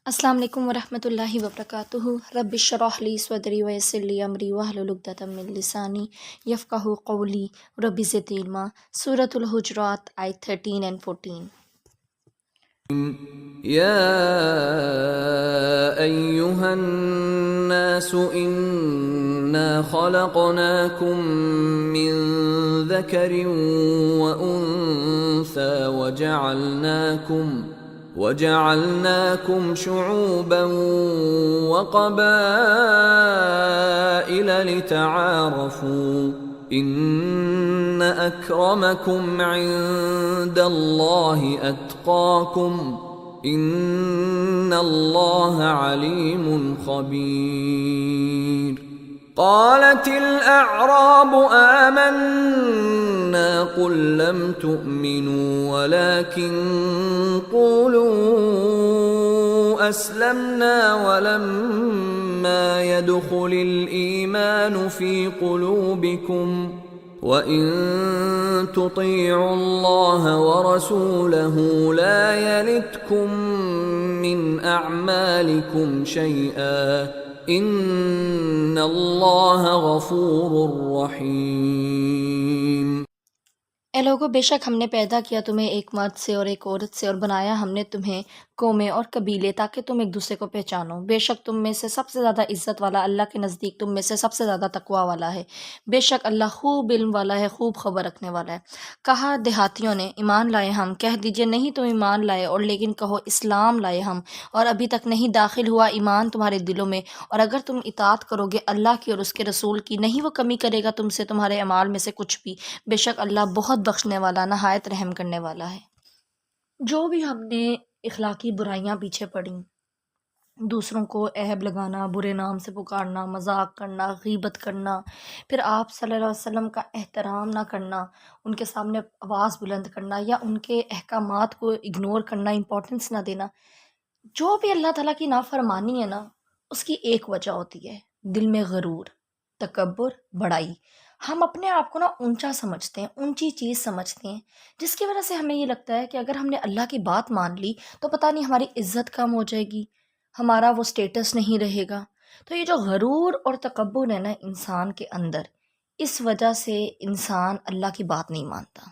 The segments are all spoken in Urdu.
السلام علیکم ورحمۃ اللہ وبرکاتہ۔ رب اشرح لی صدری ویسر لی امری واحلل عقدۃ من لسانی یفقہوا قولی رب زدنی علما۔ سورۃ الحجرات آیت 13 and 14۔ يا أيها الناس إنا خلقناكم من ذكر وأنثى وجعلناكم شعوبا وقبائل لتعارفوا إن أكرمكم عند الله أتقاكم إن الله عليم خبير قالت الأعراب آمنا قل لم تؤمنوا ولكن قولوا أسلمنا ولما يدخل الإيمان في قلوبكم وَإِن تُطِيعُوا اللَّهَ وَرَسُولَهُ لَا يَلِتْكُم مِّنْ أَعْمَالِكُمْ شَيْئًا إِنَّ اللَّهَ غَفُورٌ رَّحِيمٌ۔ اے لوگو، بے شک ہم نے پیدا کیا تمہیں ایک مرد سے اور ایک عورت سے، اور بنایا ہم نے تمہیں قومیں اور قبیلے تاکہ تم ایک دوسرے کو پہچانو۔ بے شک تم میں سے سب سے زیادہ عزت والا اللہ کے نزدیک تم میں سے سب سے زیادہ تقویٰ والا ہے۔ بے شک اللہ خوب علم والا ہے، خوب خبر رکھنے والا ہے۔ کہا دیہاتیوں نے ایمان لائے ہم، کہہ دیجئے نہیں تم ایمان لائے، اور لیکن کہو اسلام لائے ہم، اور ابھی تک نہیں داخل ہوا ایمان تمہارے دلوں میں، اور اگر تم اطاعت کرو گے اللہ کی اور اس کے رسول کی، نہیں وہ کمی کرے گا تم سے تمہارے اعمال میں سے کچھ بھی۔ بے شک اللہ بہت بخشنے والا، نہایت رحم کرنے والا ہے۔ جو بھی ہم نے اخلاقی برائیاں پیچھے پڑیں، دوسروں کو عیب لگانا، برے نام سے پکارنا، مذاق کرنا، غیبت کرنا، پھر آپ صلی اللہ علیہ وسلم کا احترام نہ کرنا، ان کے سامنے آواز بلند کرنا یا ان کے احکامات کو اگنور کرنا، امپورٹنس نہ دینا، جو بھی اللہ تعالیٰ کی نافرمانی ہے نا، اس کی ایک وجہ ہوتی ہے دل میں غرور، تکبر، بڑائی۔ ہم اپنے آپ کو نا اونچا سمجھتے ہیں، اونچی چیز سمجھتے ہیں، جس کی وجہ سے ہمیں یہ لگتا ہے کہ اگر ہم نے اللہ کی بات مان لی تو پتہ نہیں ہماری عزت کم ہو جائے گی، ہمارا وہ سٹیٹس نہیں رہے گا۔ تو یہ جو غرور اور تکبر ہے نا انسان کے اندر، اس وجہ سے انسان اللہ کی بات نہیں مانتا۔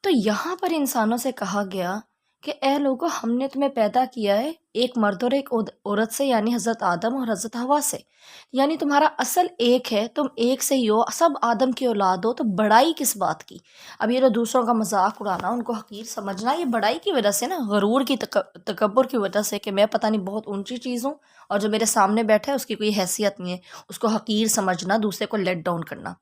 تو یہاں پر انسانوں سے کہا گیا کہ اے لوگو، ہم نے تمہیں پیدا کیا ہے ایک مرد اور ایک عورت سے، یعنی حضرت آدم اور حضرت حوا سے، یعنی تمہارا اصل ایک ہے، تم ایک سے ہی ہو، سب آدم کی اولاد ہو، تو بڑائی کس بات کی؟ اب یہ جو دوسروں کا مذاق اڑانا، ان کو حقیر سمجھنا، یہ بڑائی کی وجہ سے نا، غرور کی تکبر کی وجہ سے کہ میں پتہ نہیں بہت اونچی چیز ہوں اور جو میرے سامنے بیٹھا ہے اس کی کوئی حیثیت نہیں ہے، اس کو حقیر سمجھنا، دوسرے کو لیٹ ڈاؤن کرنا۔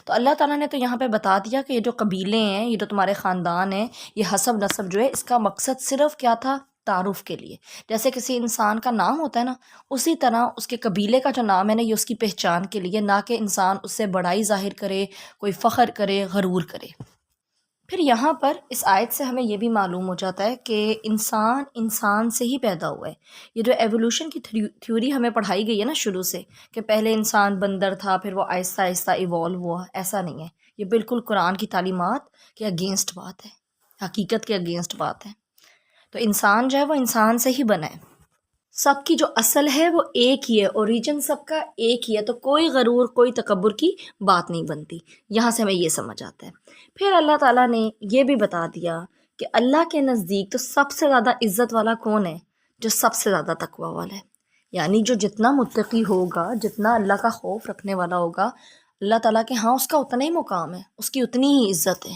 تو اللہ تعالیٰ نے تو یہاں پہ بتا دیا کہ یہ جو قبیلے ہیں، یہ جو تمہارے خاندان ہیں، یہ حسب نسب جو ہے، اس کا مقصد صرف کیا تھا؟ تعارف کے لیے۔ جیسے کسی انسان کا نام ہوتا ہے نا، اسی طرح اس کے قبیلے کا جو نام ہے نا، یہ اس کی پہچان کے لیے، نہ کہ انسان اس سے بڑائی ظاہر کرے، کوئی فخر کرے، غرور کرے۔ پھر یہاں پر اس آیت سے ہمیں یہ بھی معلوم ہو جاتا ہے کہ انسان سے ہی پیدا ہوا ہے۔ یہ جو ایوولوشن کی تھیوری ہمیں پڑھائی گئی ہے نا شروع سے، کہ پہلے انسان بندر تھا، پھر وہ آہستہ آہستہ ایوالو ہوا، ایسا نہیں ہے۔ یہ بالکل قرآن کی تعلیمات کے اگینسٹ بات ہے، حقیقت کے اگینسٹ بات ہے۔ تو انسان جو ہے وہ انسان سے ہی بنا ہے، سب کی جو اصل ہے وہ ایک ہی ہے، اوریجن سب کا ایک ہی ہے، تو کوئی غرور، کوئی تکبر کی بات نہیں بنتی۔ یہاں سے ہمیں یہ سمجھ آتا ہے۔ پھر اللہ تعالیٰ نے یہ بھی بتا دیا کہ اللہ کے نزدیک تو سب سے زیادہ عزت والا کون ہے؟ جو سب سے زیادہ تقویٰ والا ہے، یعنی جو جتنا متقی ہوگا، جتنا اللہ کا خوف رکھنے والا ہوگا، اللہ تعالیٰ کے ہاں اس کا اتنا ہی مقام ہے، اس کی اتنی ہی عزت ہے۔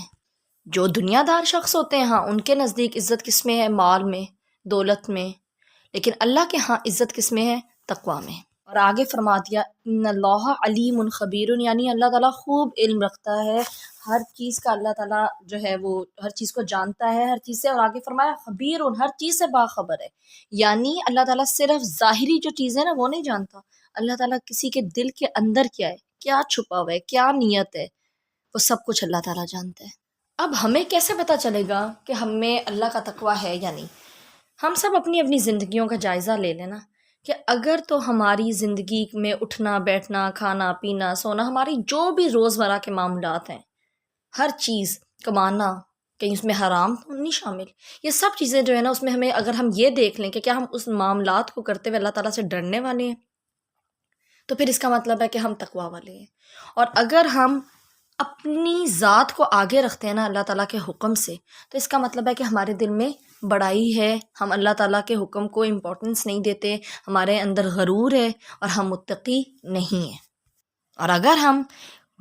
جو دنیا دار شخص ہوتے ہیں ہاں، ان کے نزدیک عزت کس میں ہے؟ مال میں، دولت میں، لیکن اللہ کے ہاں عزت کس میں ہے؟ تقویٰ میں۔ اور آگے فرما دیا ان اللہ علیم خبیر، یعنی اللہ تعالیٰ خوب علم رکھتا ہے، ہر چیز کا اللہ تعالیٰ جو ہے وہ ہر چیز کو جانتا ہے، ہر چیز سے، اور آگے فرمایا خبیر، ہر چیز سے باخبر ہے۔ یعنی اللہ تعالیٰ صرف ظاہری جو چیزیں نا وہ نہیں جانتا، اللہ تعالیٰ کسی کے دل کے اندر کیا ہے، کیا چھپا ہوا ہے، کیا نیت ہے، وہ سب کچھ اللہ تعالیٰ جانتا ہے۔ اب ہمیں کیسے پتہ چلے گا کہ ہم میں اللہ کا تقویٰ ہے یا نہیں؟ ہم سب اپنی اپنی زندگیوں کا جائزہ لے لینا کہ اگر تو ہماری زندگی میں اٹھنا بیٹھنا، کھانا پینا، سونا، ہماری جو بھی روزمرہ کے معاملات ہیں، ہر چیز، کمانا، کہیں اس میں حرام تو نہیں شامل. یہ سب چیزیں جو ہے نا اس میں ہمیں اگر ہم یہ دیکھ لیں کہ کیا ہم اس معاملات کو کرتے ہوئے اللہ تعالیٰ سے ڈرنے والے ہیں تو پھر اس کا مطلب ہے کہ ہم تقوی والے ہیں. اور اگر ہم اپنی ذات کو آگے رکھتے ہیں نا اللہ تعالیٰ کے حکم سے تو اس کا مطلب ہے کہ ہمارے دل میں بڑائی ہے، ہم اللہ تعالیٰ کے حکم کو امپورٹنس نہیں دیتے، ہمارے اندر غرور ہے اور ہم متقی نہیں ہیں. اور اگر ہم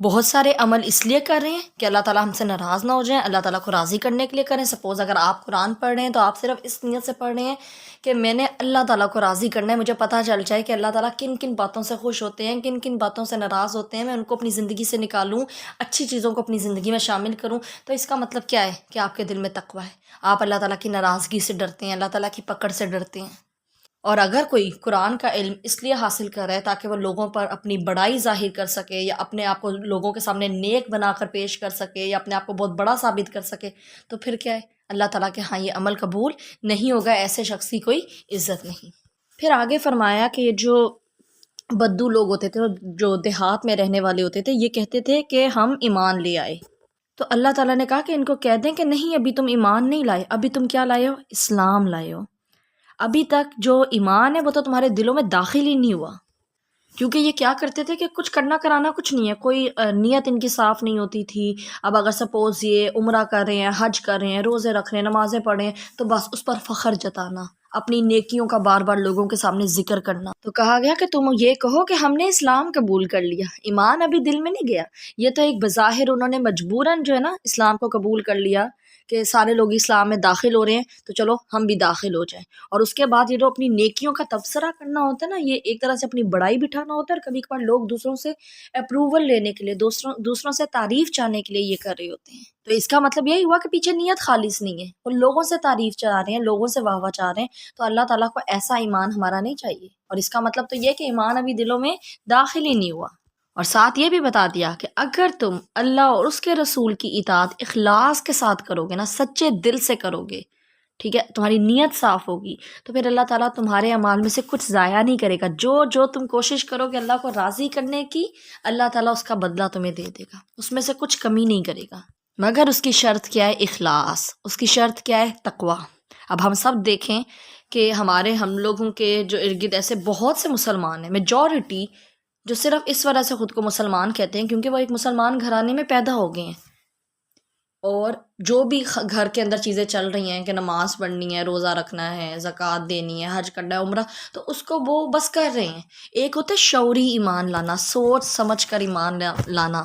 بہت سارے عمل اس لیے کر رہے ہیں کہ اللہ تعالیٰ ہم سے ناراض نہ ہو جائیں، اللہ تعالیٰ کو راضی کرنے کے لیے کریں. سپوز اگر آپ قرآن پڑھ رہے ہیں تو آپ صرف اس نیت سے پڑھ رہے ہیں کہ میں نے اللہ تعالیٰ کو راضی کرنا ہے، مجھے پتہ چل جائے کہ اللہ تعالیٰ کن کن باتوں سے خوش ہوتے ہیں، کن کن باتوں سے ناراض ہوتے ہیں، میں ان کو اپنی زندگی سے نکالوں، اچھی چیزوں کو اپنی زندگی میں شامل کروں. تو اس کا مطلب کیا ہے کہ آپ کے دل میں تقویٰ ہے، آپ اللہ تعالیٰ کی ناراضگی سے ڈرتے ہیں، اللہ تعالیٰ کی پکڑ سے ڈرتے ہیں. اور اگر کوئی قرآن کا علم اس لیے حاصل کر رہا ہے تاکہ وہ لوگوں پر اپنی بڑائی ظاہر کر سکے یا اپنے آپ کو لوگوں کے سامنے نیک بنا کر پیش کر سکے یا اپنے آپ کو بہت بڑا ثابت کر سکے، تو پھر کیا ہے اللہ تعالیٰ کے ہاں یہ عمل قبول نہیں ہوگا، ایسے شخص کی کوئی عزت نہیں. پھر آگے فرمایا کہ یہ جو بدو لوگ ہوتے تھے، جو دیہات میں رہنے والے ہوتے تھے، یہ کہتے تھے کہ ہم ایمان لے آئے. تو اللہ تعالیٰ نے کہا کہ ان کو کہہ دیں کہ نہیں، ابھی تم ایمان نہیں لائے، ابھی تم کیا لائے ہو؟ اسلام لائے ہو. ابھی تک جو ایمان ہے وہ تو تمہارے دلوں میں داخل ہی نہیں ہوا. کیونکہ یہ کیا کرتے تھے کہ کچھ کرنا کرانا کچھ نہیں ہے، کوئی نیت ان کی صاف نہیں ہوتی تھی. اب اگر سپوز یہ عمرہ کر رہے ہیں، حج کر رہے ہیں، روزے رکھ رہے ہیں، نمازیں پڑھ رہے ہیں، تو بس اس پر فخر جتانا، اپنی نیکیوں کا بار بار لوگوں کے سامنے ذکر کرنا. تو کہا گیا کہ تم یہ کہو کہ ہم نے اسلام قبول کر لیا، ایمان ابھی دل میں نہیں گیا. یہ تو ایک بظاہر انہوں نے مجبوراً جو ہے نا اسلام کو قبول کر لیا کہ سارے لوگ اسلام میں داخل ہو رہے ہیں تو چلو ہم بھی داخل ہو جائیں. اور اس کے بعد یہ جو اپنی نیکیوں کا تبصرہ کرنا ہوتا ہے نا، یہ ایک طرح سے اپنی بڑائی بٹھانا ہوتا ہے. اور کبھی کبھار لوگ دوسروں سے اپروول لینے کے لیے، دوسروں سے تعریف چاہنے کے لیے یہ کر رہے ہوتے ہیں. تو اس کا مطلب یہی ہوا کہ پیچھے نیت خالص نہیں ہے، اور لوگوں سے تعریف چاہ رہے ہیں، لوگوں سے واہ واہ چاہ رہے ہیں. تو اللہ تعالیٰ کو ایسا ایمان ہمارا نہیں چاہیے. اور اس کا مطلب تو یہ کہ ایمان ابھی دلوں میں داخل ہی نہیں ہوا. اور ساتھ یہ بھی بتا دیا کہ اگر تم اللہ اور اس کے رسول کی اطاعت اخلاص کے ساتھ کرو گے نا، سچے دل سے کرو گے، ٹھیک ہے، تمہاری نیت صاف ہوگی، تو پھر اللہ تعالیٰ تمہارے اعمال میں سے کچھ ضائع نہیں کرے گا. جو تم کوشش کرو گے اللہ کو راضی کرنے کی، اللہ تعالیٰ اس کا بدلہ تمہیں دے دے گا، اس میں سے کچھ کمی نہیں کرے گا. مگر اس کی شرط کیا ہے؟ اخلاص. اس کی شرط کیا ہے؟ تقویٰ. اب ہم سب دیکھیں کہ ہم لوگوں کے جو ارد گرد ایسے بہت سے مسلمان ہیں، میجورٹی، جو صرف اس وجہ سے خود کو مسلمان کہتے ہیں کیونکہ وہ ایک مسلمان گھرانے میں پیدا ہو گئے ہیں. اور جو بھی گھر کے اندر چیزیں چل رہی ہیں کہ نماز پڑھنی ہے، روزہ رکھنا ہے، زکوٰۃ دینی ہے، حج کرنا ہے، عمرہ، تو اس کو وہ بس کر رہے ہیں. ایک ہوتا ہے شعوری ایمان لانا، سوچ سمجھ کر ایمان لانا،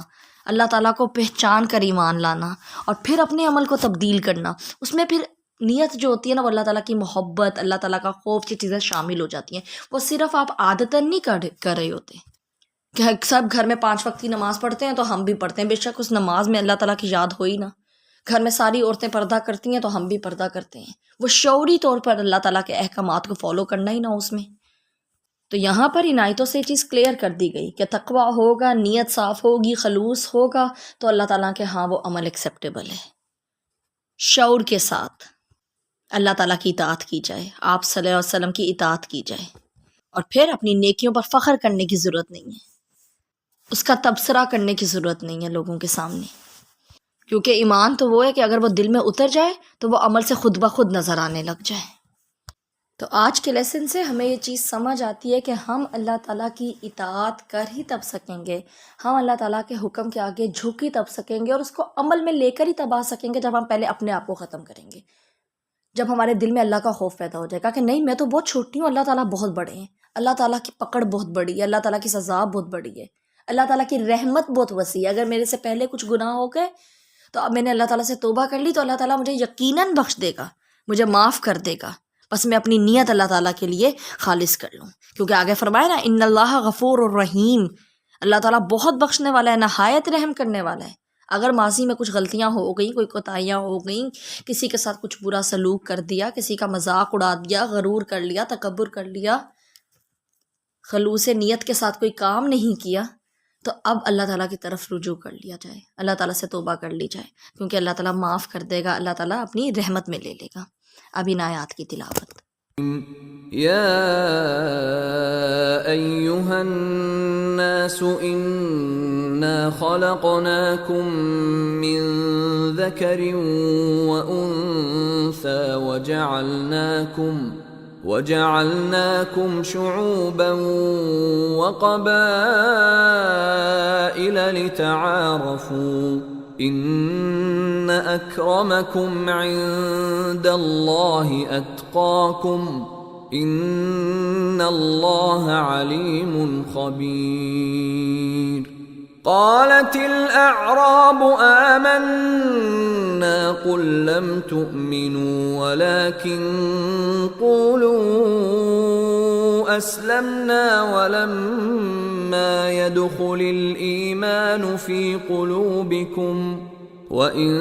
اللہ تعالیٰ کو پہچان کر ایمان لانا، اور پھر اپنے عمل کو تبدیل کرنا. اس میں پھر نیت جو ہوتی ہے نا وہ اللہ تعالیٰ کی محبت، اللہ تعالیٰ کا خوف کی چیزیں شامل ہو جاتی ہیں. وہ صرف آپ عادتاً نہیں کر رہے ہوتے کہ سب گھر میں 5 وقت کی نماز پڑھتے ہیں تو ہم بھی پڑھتے ہیں. بے شک اس نماز میں اللہ تعالیٰ کی یاد ہوئی نا. گھر میں ساری عورتیں پردہ کرتی ہیں تو ہم بھی پردہ کرتے ہیں. وہ شعوری طور پر اللہ تعالیٰ کے احکامات کو فالو کرنا ہی نہ اس میں. تو یہاں پر ان آیتوں سے یہ چیز کلیئر کر دی گئی کہ تقویٰ ہوگا، نیت صاف ہوگی، خلوص ہوگا تو اللہ تعالیٰ کے ہاں وہ عمل ایکسیپٹیبل ہے. شعور کے ساتھ اللہ تعالیٰ کی اطاعت کی جائے، آپ صلی اللہ علیہ وسلم کی اطاعت کی جائے، اور پھر اپنی نیکیوں پر فخر کرنے کی ضرورت نہیں ہے، اس کا تبصرہ کرنے کی ضرورت نہیں ہے لوگوں کے سامنے. کیونکہ ایمان تو وہ ہے کہ اگر وہ دل میں اتر جائے تو وہ عمل سے خود بخود نظر آنے لگ جائے. تو آج کے لیسن سے ہمیں یہ چیز سمجھ آتی ہے کہ ہم اللہ تعالیٰ کی اطاعت کر ہی تب سکیں گے، ہم اللہ تعالیٰ کے حکم کے آگے جھک ہی تب سکیں گے، اور اس کو عمل میں لے کر ہی تب آ سکیں گے جب ہم پہلے اپنے آپ کو ختم کریں گے. جب ہمارے دل میں اللہ کا خوف پیدا ہو جائے گا کہ نہیں، میں تو بہت چھوٹی ہوں، اللہ تعالیٰ بہت بڑے ہیں، اللہ تعالیٰ کی پکڑ بہت بڑی ہے، اللہ تعالیٰ کی سزا بہت بڑی ہے، اللہ تعالیٰ کی رحمت بہت وسیع ہے. اگر میرے سے پہلے کچھ گناہ ہو گئے تو اب میں نے اللہ تعالیٰ سے توبہ کر لی تو اللہ تعالیٰ مجھے یقیناً بخش دے گا، مجھے معاف کر دے گا. بس میں اپنی نیت اللہ تعالیٰ کے لیے خالص کر لوں. کیونکہ آگے فرمایا نا ان اللہ غفور الرحیم، اللہ تعالیٰ بہت بخشنے والا ہے، نہایت رحم کرنے والا ہے. اگر ماضی میں کچھ غلطیاں ہو گئیں، کوئی کوتاہیاں ہو گئیں، کسی کے ساتھ کچھ برا سلوک کر دیا، کسی کا مذاق اڑا دیا، غرور کر لیا، تکبر کر لیا، خلوص نیت کے ساتھ کوئی کام نہیں کیا، تو اب اللہ تعالیٰ کی طرف رجوع کر لیا جائے، اللہ تعالیٰ سے توبہ کر لی جائے، کیونکہ اللہ تعالیٰ معاف کر دے گا، اللہ تعالیٰ اپنی رحمت میں لے لے گا. اب ان آیات کی تلاوت. يا أيها الناس إن إنا خلقناكم من ذكر وأنثى وجعلناكم شعوبا وقبائل لتعارفوا إن أكرمكم عند الله أتقاكم إن الله عليم خبير قالت الأعراب آمنا قل لم تؤمنوا ولكن قولوا أسلمنا ولما يدخل الإيمان في قلوبكم وإن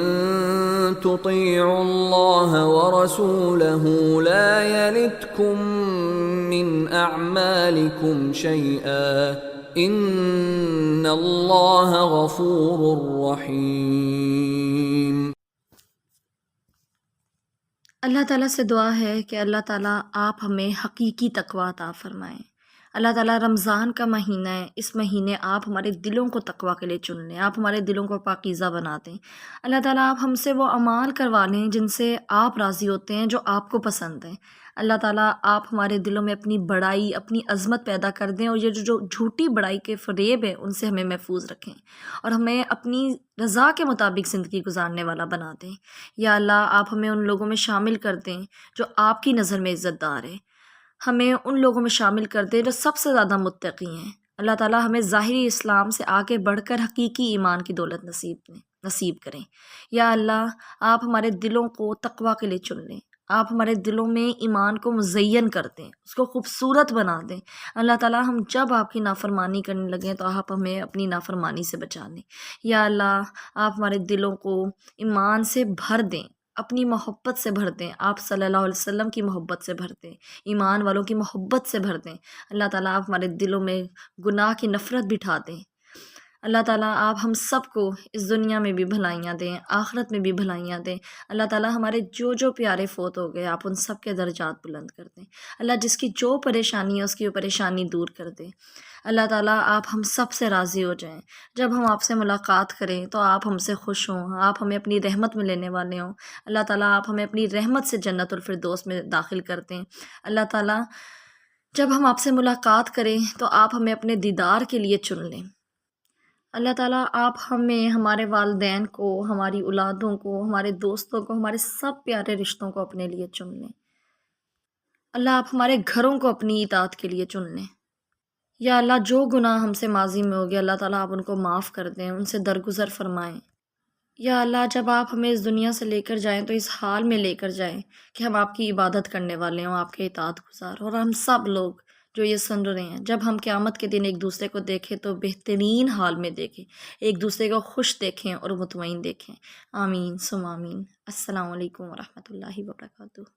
تطيعوا الله ورسوله لا يلتكم من أعمالكم شيئا إن الله غفور رحيم۔ اللہ تعالیٰ سے دعا ہے کہ اللہ تعالیٰ آپ ہمیں حقیقی تقویٰ عطا فرمائیں۔ اللہ تعالیٰ رمضان کا مہینہ ہے، اس مہینے آپ ہمارے دلوں کو تقویٰ کے لیے چن لیں، آپ ہمارے دلوں کو پاکیزہ بنا دیں۔ اللہ تعالیٰ آپ ہم سے وہ اعمال کروا لیں جن سے آپ راضی ہوتے ہیں، جو آپ کو پسند ہیں۔ اللہ تعالیٰ آپ ہمارے دلوں میں اپنی بڑائی، اپنی عظمت پیدا کر دیں، اور یہ جو جھوٹی بڑائی کے فریب ہیں ان سے ہمیں محفوظ رکھیں، اور ہمیں اپنی رضا کے مطابق زندگی گزارنے والا بنا دیں۔ یا اللہ آپ ہمیں ان لوگوں میں شامل کر دیں جو آپ کی نظر میں عزت دار ہے، ہمیں ان لوگوں میں شامل کر دیں جو سب سے زیادہ متقی ہیں۔ اللہ تعالیٰ ہمیں ظاہری اسلام سے آگے بڑھ کر حقیقی ایمان کی دولت نصیب کریں۔ یا اللہ آپ ہمارے دلوں کو تقویٰ کے لیے چن لیں، آپ ہمارے دلوں میں ایمان کو مزین کر دیں، اس کو خوبصورت بنا دیں۔ اللہ تعالیٰ ہم جب آپ کی نافرمانی کرنے لگیں تو آپ ہمیں اپنی نافرمانی سے بچا لیں۔ یا اللہ آپ ہمارے دلوں کو ایمان سے بھر دیں، اپنی محبت سے بھر دیں، آپ صلی اللہ علیہ وسلم کی محبت سے بھر دیں، ایمان والوں کی محبت سے بھر دیں۔ اللہ تعالیٰ آپ ہمارے دلوں میں گناہ کی نفرت بٹھا دیں۔ اللہ تعالیٰ آپ ہم سب کو اس دنیا میں بھی بھلائیاں دیں، آخرت میں بھی بھلائیاں دیں۔ اللہ تعالیٰ ہمارے جو پیارے فوت ہو گئے آپ ان سب کے درجات بلند کر دیں۔ اللہ جس کی جو پریشانی ہے اس کی وہ پریشانی دور کر دیں۔ اللہ تعالیٰ آپ ہم سب سے راضی ہو جائیں، جب ہم آپ سے ملاقات کریں تو آپ ہم سے خوش ہوں، آپ ہمیں اپنی رحمت میں لینے والے ہوں۔ اللہ تعالیٰ آپ ہمیں اپنی رحمت سے جنت الفردوس میں داخل کر دیں۔ اللہ تعالیٰ جب ہم آپ سے ملاقات کریں تو آپ ہمیں اپنے دیدار کے لیے چن لیں۔ اللہ تعالیٰ آپ ہمیں، ہمارے والدین کو، ہماری اولادوں کو، ہمارے دوستوں کو، ہمارے سب پیارے رشتوں کو اپنے لیے چن لیں۔ اللہ آپ ہمارے گھروں کو اپنی اطاعت کے لیے چن لیں۔ یا اللہ جو گناہ ہم سے ماضی میں ہو گیا اللہ تعالیٰ آپ ان کو معاف کر دیں، ان سے درگزر فرمائیں۔ یا اللہ جب آپ ہمیں اس دنیا سے لے کر جائیں تو اس حال میں لے کر جائیں کہ ہم آپ کی عبادت کرنے والے ہوں، آپ کے اطاعت گزار، اور ہم سب لوگ جو یہ سن رہے ہیں جب ہم قیامت کے دن ایک دوسرے کو دیکھیں تو بہترین حال میں دیکھیں، ایک دوسرے کو خوش دیکھیں اور مطمئن دیکھیں۔ آمین ثم آمین۔ السلام علیکم ورحمۃ اللہ وبرکاتہ۔